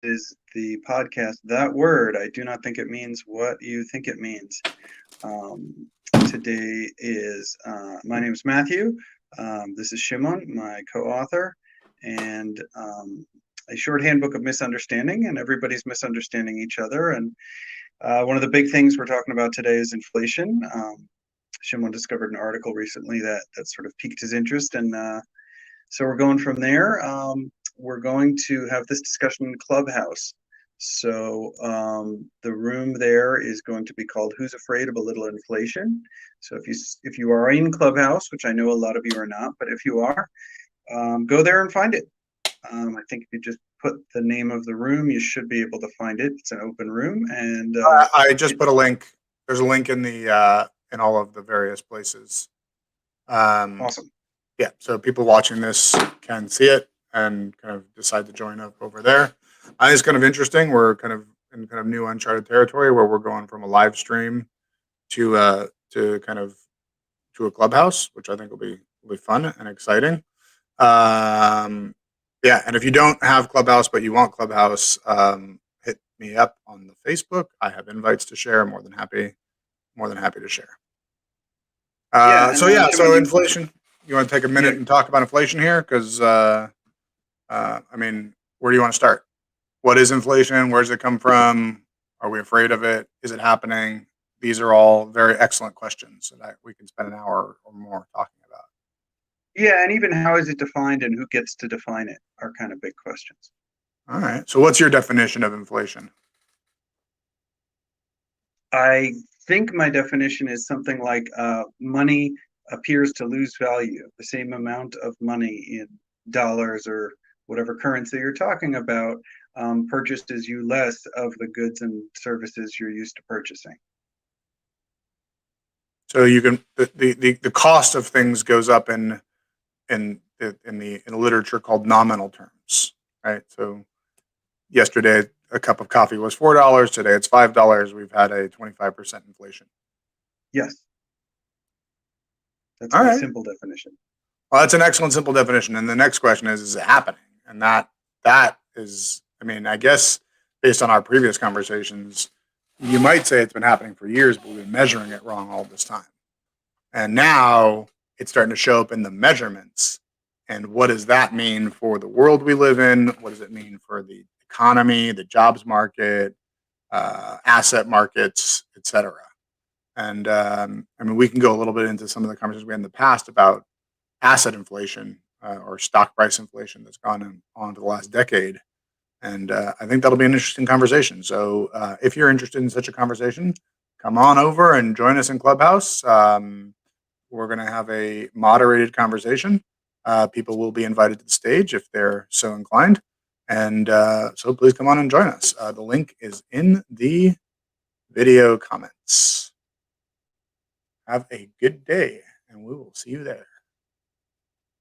is the podcast That Word. I do not think it means what you think it means. Um, Today is, my name is Matthew. This is Shimon, my co-author, and a short handbook of misunderstanding, and everybody's misunderstanding each other. And one of the big things we're talking about today is inflation. Shimon discovered an article recently that sort of piqued his interest, and so we're going from there. We're going to have this discussion in Clubhouse. So the room there is going to be called "Who's Afraid of a Little Inflation?" So if you are in Clubhouse, which I know a lot of you are not, but if you are, go there and find it. I think if you just put the name of the room, you should be able to find it. It's an open room, and I just put a link. There's a link in the in all of the various places. Awesome. Yeah, so people watching this can see it and kind of decide to join up over there. I think it's kind of interesting. We're kind of in kind of new uncharted territory where we're going from a live stream to kind of to a Clubhouse, which I think will be fun and exciting. Yeah, and if you don't have Clubhouse but you want Clubhouse, hit me up on the Facebook. I have invites to share. I'm more than happy to share. So inflation. You want to take a minute and talk about inflation here? Because, I mean, where do you want to start? What is inflation? Where does it come from? Are we afraid of it? Is it happening? These are all very excellent questions that we can spend an hour or more talking about. Yeah, and even how is it defined and who gets to define it are kind of big questions. All right. So what's your definition of inflation? I think my definition is something like money appears to lose value. The same amount of money in dollars or whatever currency you're talking about purchases you less of the goods and services you're used to purchasing. So you can the cost of things goes up in the literature called nominal terms, right? So yesterday a cup of coffee was $4. Today it's $5. We've had a 25% inflation. Yes, that's a simple definition. Well, that's an excellent simple definition. And the next question is it happening? And that is, I mean, I guess based on our previous conversations, you might say it's been happening for years, but we've been measuring it wrong all this time. And now it's starting to show up in the measurements. And what does that mean for the world we live in? What does it mean for the economy, the jobs market, asset markets, et cetera? And I mean, we can go a little bit into some of the conversations we had in the past about asset inflation or stock price inflation that's gone on for the last decade. And I think that'll be an interesting conversation. So if you're interested in such a conversation, come on over and join us in Clubhouse. We're going to have a moderated conversation. People will be invited to the stage if they're so inclined. And so please come on and join us. The link is in the video comments. Have a good day, and we will see you there.